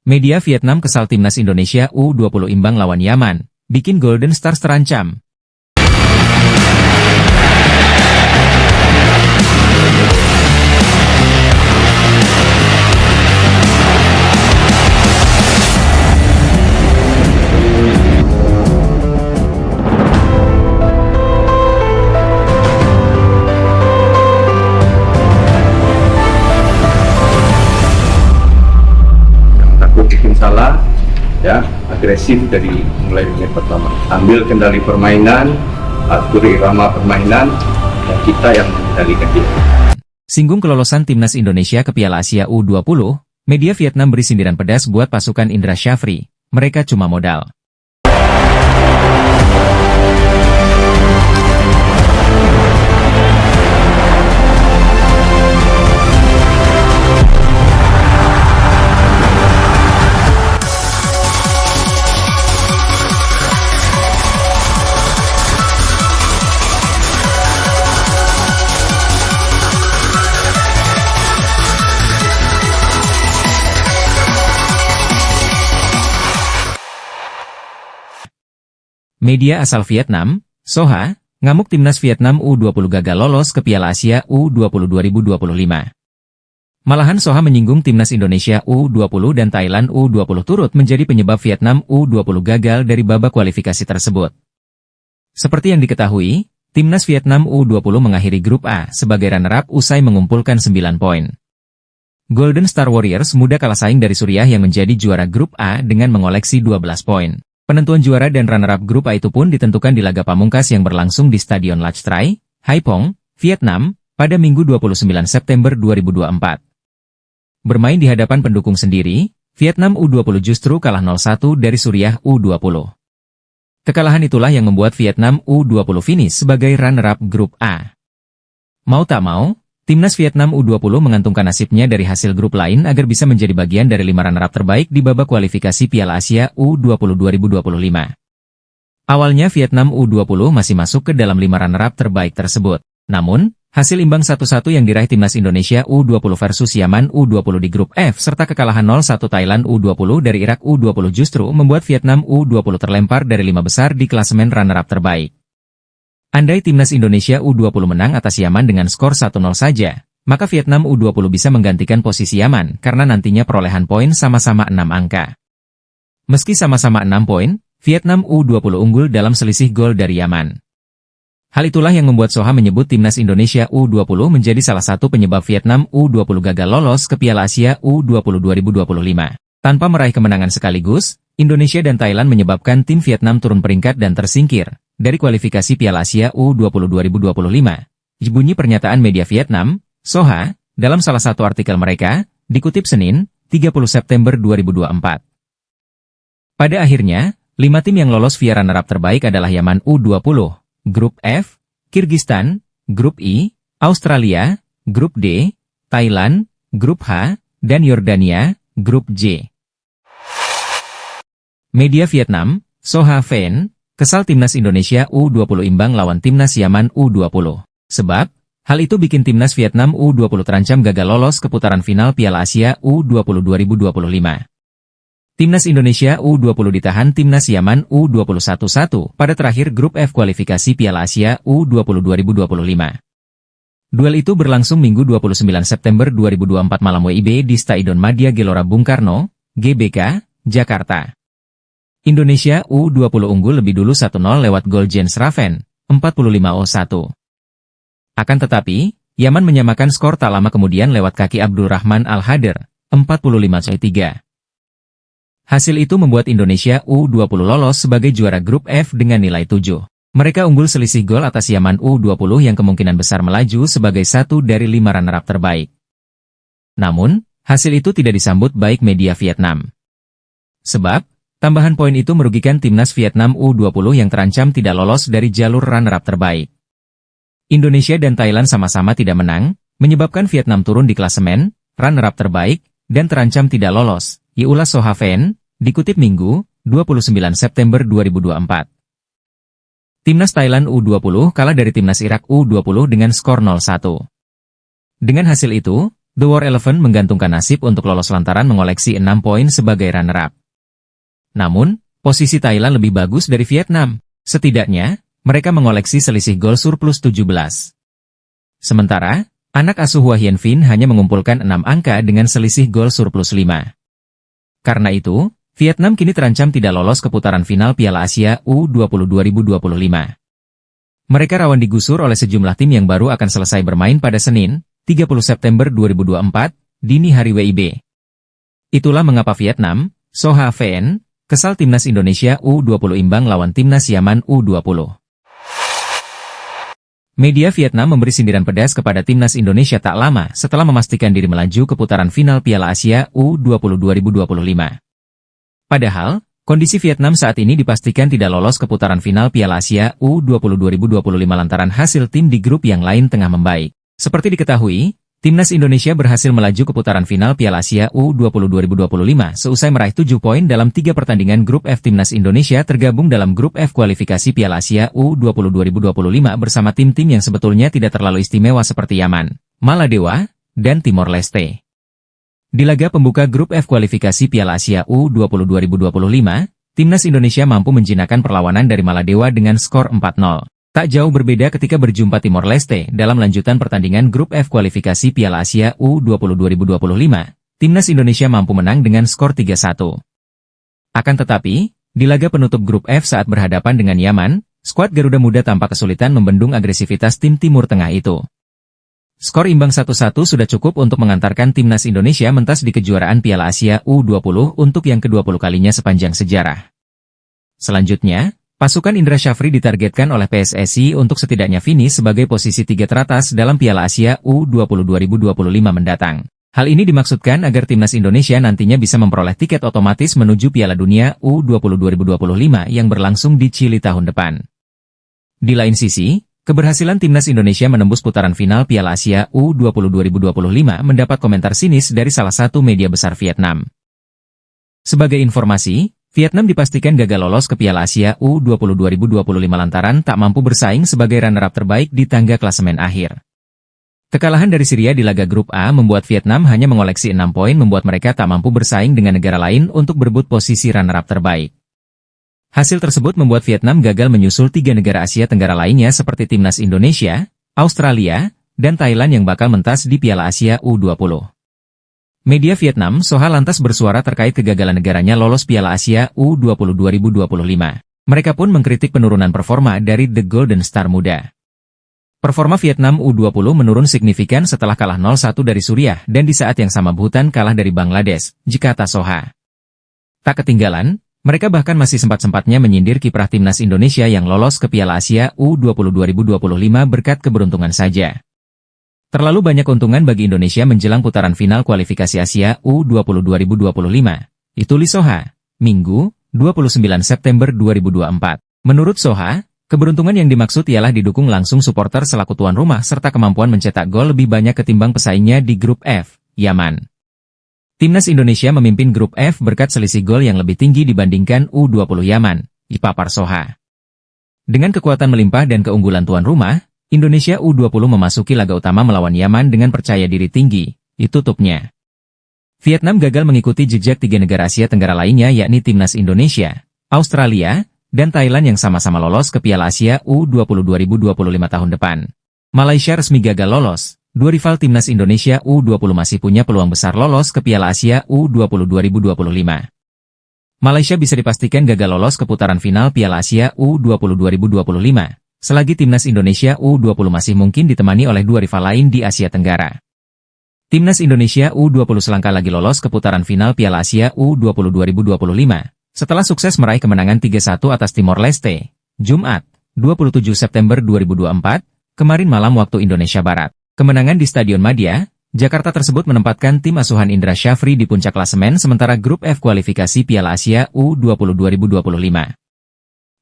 Media Vietnam kesal timnas Indonesia U20 imbang lawan Yaman, bikin Golden Stars terancam. Bikin salah, ya, agresif dari mulai menit pertama. Ambil kendali permainan, atur irama permainan, dan kita yang mengendalikan dia. Singgung kelolosan timnas Indonesia ke Piala Asia U20, media Vietnam beri sindiran pedas buat pasukan Indra Syafri. Mereka cuma modal. Media asal Vietnam, Soha, ngamuk timnas Vietnam U20 gagal lolos ke Piala Asia U20 2025. Malahan Soha menyinggung timnas Indonesia U20 dan Thailand U20 turut menjadi penyebab Vietnam U20 gagal dari babak kualifikasi tersebut. Seperti yang diketahui, timnas Vietnam U20 mengakhiri grup A sebagai runner-up usai mengumpulkan 9 poin. Golden Star Warriors mudah kalah saing dari Suriah yang menjadi juara grup A dengan mengoleksi 12 poin. Penentuan juara dan runner-up grup A itu pun ditentukan di laga pamungkas yang berlangsung di Stadion Lac Trai, Haiphong, Vietnam, pada Minggu 29 September 2024. Bermain di hadapan pendukung sendiri, Vietnam U20 justru kalah 0-1 dari Suriah U20. Kekalahan itulah yang membuat Vietnam U20 finish sebagai runner-up grup A. Mau tak mau, timnas Vietnam U20 mengantungkan nasibnya dari hasil grup lain agar bisa menjadi bagian dari 5 runner-up terbaik di babak kualifikasi Piala Asia U20 2025. Awalnya Vietnam U20 masih masuk ke dalam 5 runner-up terbaik tersebut. Namun, hasil imbang 1-1 yang diraih timnas Indonesia U20 versus Yaman U20 di grup F serta kekalahan 0-1 Thailand U20 dari Irak U20 justru membuat Vietnam U20 terlempar dari 5 besar di klasemen runner-up terbaik. Andai timnas Indonesia U20 menang atas Yaman dengan skor 1-0 saja, maka Vietnam U20 bisa menggantikan posisi Yaman karena nantinya perolehan poin sama-sama 6 angka. Meski sama-sama 6 poin, Vietnam U20 unggul dalam selisih gol dari Yaman. Hal itulah yang membuat Soha menyebut timnas Indonesia U20 menjadi salah satu penyebab Vietnam U20 gagal lolos ke Piala Asia U20 2025. Tanpa meraih kemenangan sekaligus, Indonesia dan Thailand menyebabkan tim Vietnam turun peringkat dan tersingkir dari kualifikasi Piala Asia U20 2025. Bunyi pernyataan media Vietnam, Soha, dalam salah satu artikel mereka, dikutip Senin, 30 September 2024. Pada akhirnya, 5 tim yang lolos via runner-up terbaik adalah Yaman U20, Grup F, Kirgistan, Grup I, Australia, Grup D, Thailand, Grup H, dan Yordania, Grup J. Media Vietnam, Soha Phan, kesal timnas Indonesia U20 imbang lawan timnas Yaman U20. Sebab, hal itu bikin timnas Vietnam U20 terancam gagal lolos ke putaran final Piala Asia U20 2025. Timnas Indonesia U20 ditahan timnas Yaman U20 1-1 pada terakhir grup F kualifikasi Piala Asia U20 2025. Duel itu berlangsung Minggu 29 September 2024 malam WIB di Stadion Madia Gelora Bung Karno, GBK, Jakarta. Indonesia U20 unggul lebih dulu 1-0 lewat gol Jens Raven, 45-01. Akan tetapi, Yaman menyamakan skor tak lama kemudian lewat kaki Abdurrahman Al-Hader, 45-3. Hasil itu membuat Indonesia U20 lolos sebagai juara grup F dengan nilai 7. Mereka unggul selisih gol atas Yaman U20 yang kemungkinan besar melaju sebagai satu dari 5 runner-up terbaik. Namun, hasil itu tidak disambut baik media Vietnam. Sebab, tambahan poin itu merugikan timnas Vietnam U20 yang terancam tidak lolos dari jalur runner-up terbaik. Indonesia dan Thailand sama-sama tidak menang, menyebabkan Vietnam turun di klasemen, runner-up terbaik, dan terancam tidak lolos. Ulas Soha Phan, dikutip Minggu, 29 September 2024. Timnas Thailand U20 kalah dari timnas Irak U20 dengan skor 0-1. Dengan hasil itu, The War Eleven menggantungkan nasib untuk lolos lantaran mengoleksi 6 poin sebagai runner-up. Namun, posisi Thailand lebih bagus dari Vietnam. Setidaknya, mereka mengoleksi selisih gol surplus 17. Sementara, anak asuh Hua Hianfin hanya mengumpulkan 6 angka dengan selisih gol surplus 5. Karena itu, Vietnam kini terancam tidak lolos ke putaran final Piala Asia U20 2025. Mereka rawan digusur oleh sejumlah tim yang baru akan selesai bermain pada Senin, 30 September 2024, dini hari WIB. Itulah mengapa Vietnam, Soha VN, kesal timnas Indonesia U20 imbang lawan timnas Yaman U20. Media Vietnam memberi sindiran pedas kepada timnas Indonesia tak lama setelah memastikan diri melaju ke putaran final Piala Asia U20 2025. Padahal, kondisi Vietnam saat ini dipastikan tidak lolos ke putaran final Piala Asia U20 2025 lantaran hasil tim di grup yang lain tengah membaik. Seperti diketahui, timnas Indonesia berhasil melaju ke putaran final Piala Asia U20 2025 seusai meraih 7 poin dalam 3 pertandingan grup F. Timnas Indonesia tergabung dalam grup F kualifikasi Piala Asia U20 2025 bersama tim-tim yang sebetulnya tidak terlalu istimewa seperti Yaman, Maladewa, dan Timor Leste. Di laga pembuka grup F kualifikasi Piala Asia U20 2025, timnas Indonesia mampu menjinakkan perlawanan dari Maladewa dengan skor 4-0. Tak jauh berbeda ketika berjumpa Timor Leste dalam lanjutan pertandingan grup F kualifikasi Piala Asia U20 2025, timnas Indonesia mampu menang dengan skor 3-1. Akan tetapi, di laga penutup grup F saat berhadapan dengan Yaman, skuad Garuda Muda tampak kesulitan membendung agresivitas tim Timur Tengah itu. Skor imbang 1-1 sudah cukup untuk mengantarkan timnas Indonesia mentas di kejuaraan Piala Asia U20 untuk yang ke-20 kalinya sepanjang sejarah. Selanjutnya, pasukan Indra Syafri ditargetkan oleh PSSI untuk setidaknya finish sebagai posisi 3 teratas dalam Piala Asia U20 2025 mendatang. Hal ini dimaksudkan agar timnas Indonesia nantinya bisa memperoleh tiket otomatis menuju Piala Dunia U20 2025 yang berlangsung di Chili tahun depan. Di lain sisi, keberhasilan timnas Indonesia menembus putaran final Piala Asia U20 2025 mendapat komentar sinis dari salah satu media besar Vietnam. Sebagai informasi, Vietnam dipastikan gagal lolos ke Piala Asia U20 2025 lantaran tak mampu bersaing sebagai runner-up terbaik di tangga klasemen akhir. Kekalahan dari Syria di laga grup A membuat Vietnam hanya mengoleksi 6 poin membuat mereka tak mampu bersaing dengan negara lain untuk berebut posisi runner-up terbaik. Hasil tersebut membuat Vietnam gagal menyusul 3 negara Asia Tenggara lainnya seperti timnas Indonesia, Australia, dan Thailand yang bakal mentas di Piala Asia U20. Media Vietnam Soha lantas bersuara terkait kegagalan negaranya lolos Piala Asia U20 2025. Mereka pun mengkritik penurunan performa dari The Golden Star muda. Performa Vietnam U20 menurun signifikan setelah kalah 0-1 dari Suriah dan di saat yang sama Bhutan kalah dari Bangladesh, kata Soha. Tak ketinggalan, mereka bahkan masih sempat-sempatnya menyindir kiprah timnas Indonesia yang lolos ke Piala Asia U20 2025 berkat keberuntungan saja. Terlalu banyak keuntungan bagi Indonesia menjelang putaran final kualifikasi Asia U20 2025. Itu Li Soha, Minggu, 29 September 2024. Menurut Soha, keberuntungan yang dimaksud ialah didukung langsung supporter selaku tuan rumah serta kemampuan mencetak gol lebih banyak ketimbang pesaingnya di grup F, Yaman. Timnas Indonesia memimpin grup F berkat selisih gol yang lebih tinggi dibandingkan U20 Yaman, dipapar Soha. Dengan kekuatan melimpah dan keunggulan tuan rumah, Indonesia U20 memasuki laga utama melawan Yaman dengan percaya diri tinggi, ditutupnya. Vietnam gagal mengikuti jejak 3 negara Asia Tenggara lainnya yakni timnas Indonesia, Australia, dan Thailand yang sama-sama lolos ke Piala Asia U20 2025 tahun depan. Malaysia resmi gagal lolos, 2 rival timnas Indonesia U20 masih punya peluang besar lolos ke Piala Asia U20 2025. Malaysia bisa dipastikan gagal lolos ke putaran final Piala Asia U20 2025. Selagi timnas Indonesia U20 masih mungkin ditemani oleh 2 rival lain di Asia Tenggara. Timnas Indonesia U20 selangkah lagi lolos ke putaran final Piala Asia U20 2025, setelah sukses meraih kemenangan 3-1 atas Timor Leste, Jumat, 27 September 2024, kemarin malam waktu Indonesia Barat. Kemenangan di Stadion Madia, Jakarta tersebut menempatkan tim asuhan Indra Syafri di puncak klasemen sementara grup F kualifikasi Piala Asia U20 2025.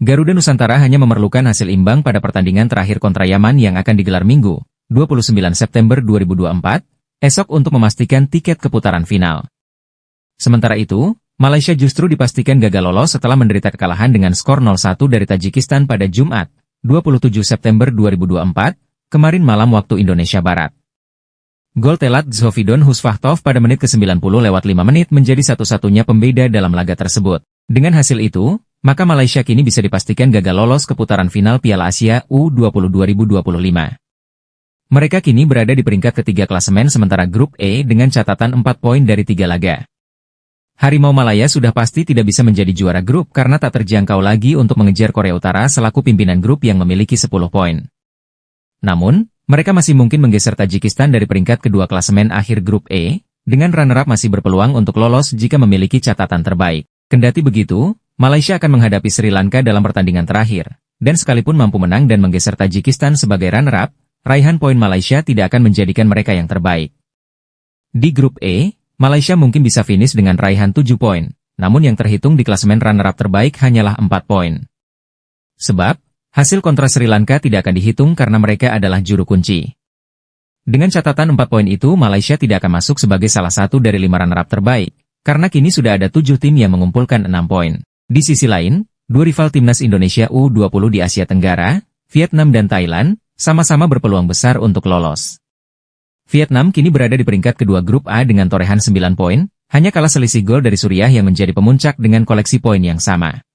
Garuda Nusantara hanya memerlukan hasil imbang pada pertandingan terakhir kontra Yaman yang akan digelar Minggu, 29 September 2024, esok untuk memastikan tiket ke putaran final. Sementara itu, Malaysia justru dipastikan gagal lolos setelah menderita kekalahan dengan skor 0-1 dari Tajikistan pada Jumat, 27 September 2024, kemarin malam waktu Indonesia Barat. Gol Telat Zhofidon Husfahtov pada menit ke-90 lewat 5 menit menjadi satu-satunya pembeda dalam laga tersebut. Dengan hasil itu, maka Malaysia kini bisa dipastikan gagal lolos ke putaran final Piala Asia U20 2025. Mereka kini berada di peringkat ketiga klasemen sementara grup E dengan catatan 4 poin dari 3 laga. Harimau Malaya sudah pasti tidak bisa menjadi juara grup karena tak terjangkau lagi untuk mengejar Korea Utara selaku pimpinan grup yang memiliki 10 poin. Namun, mereka masih mungkin menggeser Tajikistan dari peringkat kedua klasemen akhir grup E, dengan runner-up masih berpeluang untuk lolos jika memiliki catatan terbaik. Kendati begitu, Malaysia akan menghadapi Sri Lanka dalam pertandingan terakhir, dan sekalipun mampu menang dan menggeser Tajikistan sebagai runner-up, raihan poin Malaysia tidak akan menjadikan mereka yang terbaik. Di grup E, Malaysia mungkin bisa finish dengan raihan 7 poin, namun yang terhitung di klasemen runner-up terbaik hanyalah 4 poin. Sebab, hasil kontra Sri Lanka tidak akan dihitung karena mereka adalah juru kunci. Dengan catatan 4 poin itu, Malaysia tidak akan masuk sebagai salah satu dari 5 runner-up terbaik, karena kini sudah ada 7 tim yang mengumpulkan 6 poin. Di sisi lain, dua rival timnas Indonesia U20 di Asia Tenggara, Vietnam dan Thailand, sama-sama berpeluang besar untuk lolos. Vietnam kini berada di peringkat kedua grup A dengan torehan 9 poin, hanya kalah selisih gol dari Suriah yang menjadi pemuncak dengan koleksi poin yang sama.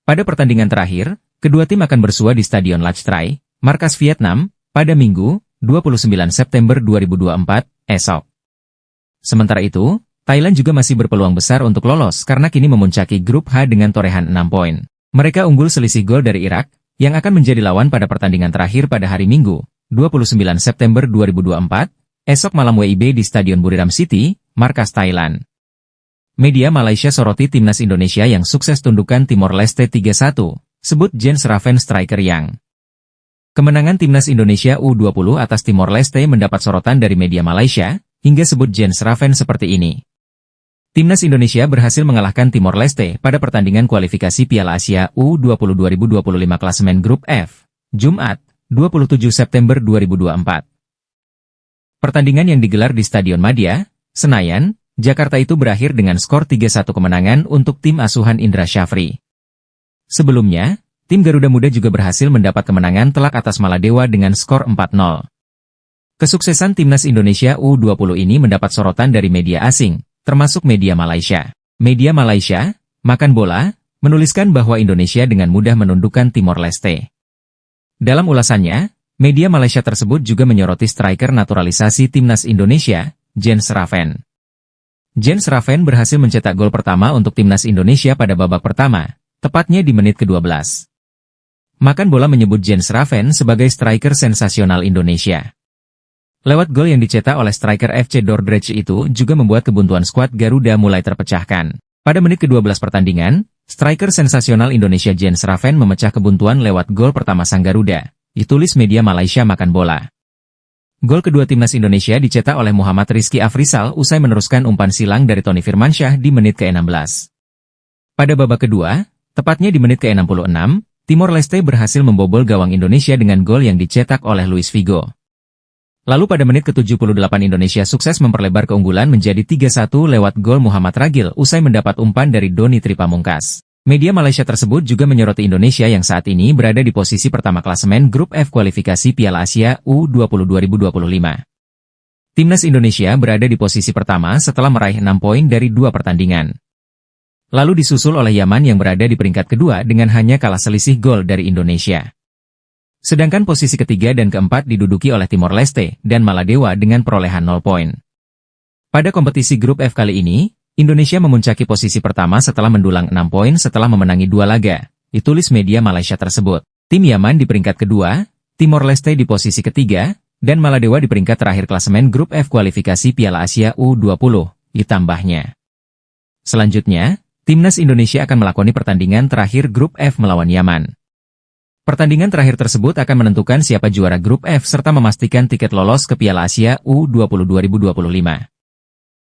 Pada pertandingan terakhir, kedua tim akan bersua di Stadion Lac Trai, markas Vietnam, pada Minggu, 29 September 2024, esok. Sementara itu, Thailand juga masih berpeluang besar untuk lolos karena kini memuncaki grup H dengan torehan 6 poin. Mereka unggul selisih gol dari Irak, yang akan menjadi lawan pada pertandingan terakhir pada hari Minggu, 29 September 2024, esok malam WIB di Stadion Buriram City, markas Thailand. Media Malaysia soroti timnas Indonesia yang sukses tundukkan Timor Leste 3-1, sebut Jens Raven striker yang. Kemenangan timnas Indonesia U20 atas Timor Leste mendapat sorotan dari media Malaysia, hingga sebut Jens Raven seperti ini. Timnas Indonesia berhasil mengalahkan Timor Leste pada pertandingan kualifikasi Piala Asia U20 2025 klasemen grup F, Jumat, 27 September 2024. Pertandingan yang digelar di Stadion Madia, Senayan, Jakarta itu berakhir dengan skor 3-1 kemenangan untuk tim asuhan Indra Syafri. Sebelumnya, tim Garuda Muda juga berhasil mendapat kemenangan telak atas Maladewa dengan skor 4-0. Kesuksesan timnas Indonesia U20 ini mendapat sorotan dari media asing, termasuk media Malaysia. Media Malaysia, Makan Bola, menuliskan bahwa Indonesia dengan mudah menundukkan Timor Leste. Dalam ulasannya, media Malaysia tersebut juga menyoroti striker naturalisasi timnas Indonesia, Jens Raven. Jens Raven berhasil mencetak gol pertama untuk timnas Indonesia pada babak pertama, tepatnya di menit ke-12. Makan Bola menyebut Jens Raven sebagai striker sensasional Indonesia. Lewat gol yang dicetak oleh striker FC Dordrecht itu juga membuat kebuntuan skuad Garuda mulai terpecahkan. Pada menit ke-12 pertandingan, striker sensasional Indonesia Jens Raven memecah kebuntuan lewat gol pertama sang Garuda, ditulis media Malaysia Makan Bola. Gol kedua timnas Indonesia dicetak oleh Muhammad Rizky Afrizal usai meneruskan umpan silang dari Tony Firmansyah di menit ke-16. Pada babak kedua, tepatnya di menit ke-66, Timor Leste berhasil membobol gawang Indonesia dengan gol yang dicetak oleh Luis Figo. Lalu pada menit ke-78 Indonesia sukses memperlebar keunggulan menjadi 3-1 lewat gol Muhammad Ragil usai mendapat umpan dari Doni Tripamungkas. Media Malaysia tersebut juga menyoroti Indonesia yang saat ini berada di posisi pertama klasemen grup F kualifikasi Piala Asia U20 2025. Timnas Indonesia berada di posisi pertama setelah meraih 6 poin dari 2 pertandingan. Lalu disusul oleh Yaman yang berada di peringkat kedua dengan hanya kalah selisih gol dari Indonesia. Sedangkan posisi ketiga dan keempat diduduki oleh Timor Leste dan Maladewa dengan perolehan 0 poin. Pada kompetisi grup F kali ini, Indonesia memuncaki posisi pertama setelah mendulang 6 poin setelah memenangi 2 laga, ditulis media Malaysia tersebut. Tim Yaman di peringkat kedua, Timor Leste di posisi ketiga, dan Maladewa di peringkat terakhir klasemen grup F kualifikasi Piala Asia U20, ditambahnya. Selanjutnya, Timnas Indonesia akan melakoni pertandingan terakhir grup F melawan Yaman. Pertandingan terakhir tersebut akan menentukan siapa juara grup F serta memastikan tiket lolos ke Piala Asia U20 2025.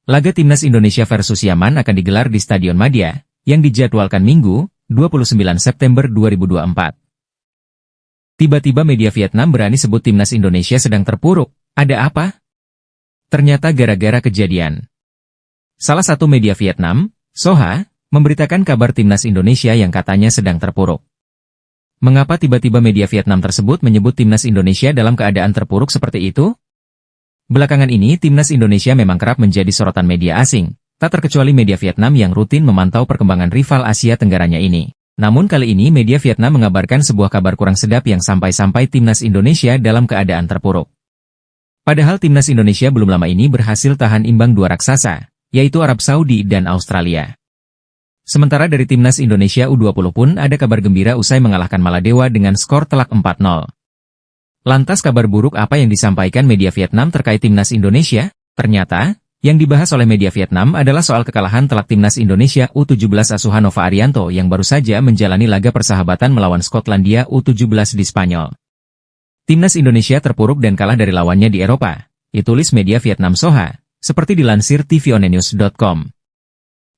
Laga Timnas Indonesia versus Yaman akan digelar di Stadion Madia, yang dijadwalkan Minggu, 29 September 2024. Tiba-tiba media Vietnam berani sebut Timnas Indonesia sedang terpuruk. Ada apa? Ternyata gara-gara kejadian. Salah satu media Vietnam, Soha, memberitakan kabar Timnas Indonesia yang katanya sedang terpuruk. Mengapa tiba-tiba media Vietnam tersebut menyebut Timnas Indonesia dalam keadaan terpuruk seperti itu? Belakangan ini timnas Indonesia memang kerap menjadi sorotan media asing, tak terkecuali media Vietnam yang rutin memantau perkembangan rival Asia Tenggaranya ini. Namun kali ini media Vietnam mengabarkan sebuah kabar kurang sedap yang sampai-sampai timnas Indonesia dalam keadaan terpuruk. Padahal timnas Indonesia belum lama ini berhasil tahan imbang dua raksasa, yaitu Arab Saudi dan Australia. Sementara dari timnas Indonesia U20 pun ada kabar gembira usai mengalahkan Maladewa dengan skor telak 4-0. Lantas kabar buruk apa yang disampaikan media Vietnam terkait timnas Indonesia? Ternyata, yang dibahas oleh media Vietnam adalah soal kekalahan telak timnas Indonesia U17 asuhan Nova Arianto yang baru saja menjalani laga persahabatan melawan Skotlandia U17 di Spanyol. Timnas Indonesia terpuruk dan kalah dari lawannya di Eropa, ditulis media Vietnam Soha, seperti dilansir tvonnews.com.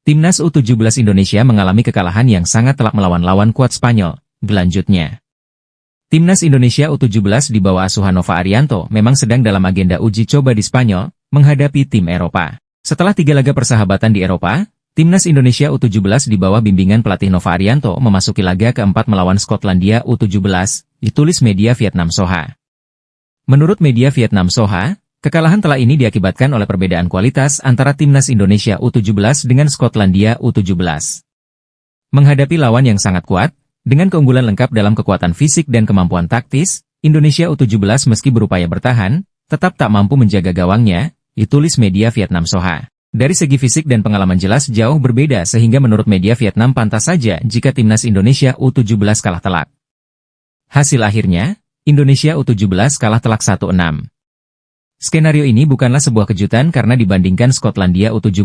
Timnas U17 Indonesia mengalami kekalahan yang sangat telak melawan lawan kuat Spanyol, gelanjutnya. Timnas Indonesia U17 di bawah asuhan Nova Arianto memang sedang dalam agenda uji coba di Spanyol, menghadapi tim Eropa. Setelah 3 laga persahabatan di Eropa, Timnas Indonesia U17 di bawah bimbingan pelatih Nova Arianto memasuki laga keempat melawan Skotlandia U17, ditulis media Vietnam Soha. Menurut media Vietnam Soha, kekalahan telak ini diakibatkan oleh perbedaan kualitas antara Timnas Indonesia U17 dengan Skotlandia U17. Menghadapi lawan yang sangat kuat, dengan keunggulan lengkap dalam kekuatan fisik dan kemampuan taktis, Indonesia U17 meski berupaya bertahan, tetap tak mampu menjaga gawangnya, ditulis media Vietnam Soha. Dari segi fisik dan pengalaman jelas jauh berbeda sehingga menurut media Vietnam pantas saja jika timnas Indonesia U17 kalah telak. Hasil akhirnya, Indonesia U17 kalah telak 1-6. Skenario ini bukanlah sebuah kejutan karena dibandingkan Skotlandia U17,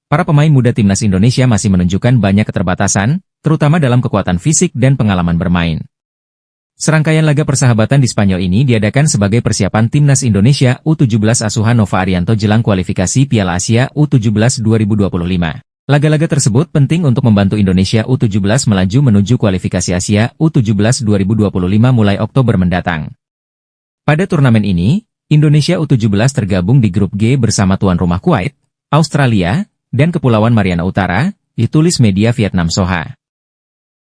para pemain muda timnas Indonesia masih menunjukkan banyak keterbatasan, terutama dalam kekuatan fisik dan pengalaman bermain. Serangkaian laga persahabatan di Spanyol ini diadakan sebagai persiapan timnas Indonesia U17 asuhan Nova Arianto jelang kualifikasi Piala Asia U17 2025. Laga-laga tersebut penting untuk membantu Indonesia U17 melaju menuju kualifikasi Asia U17 2025 mulai Oktober mendatang. Pada turnamen ini, Indonesia U17 tergabung di grup G bersama tuan rumah Kuwait, Australia, dan Kepulauan Mariana Utara, ditulis media Vietnam Soha.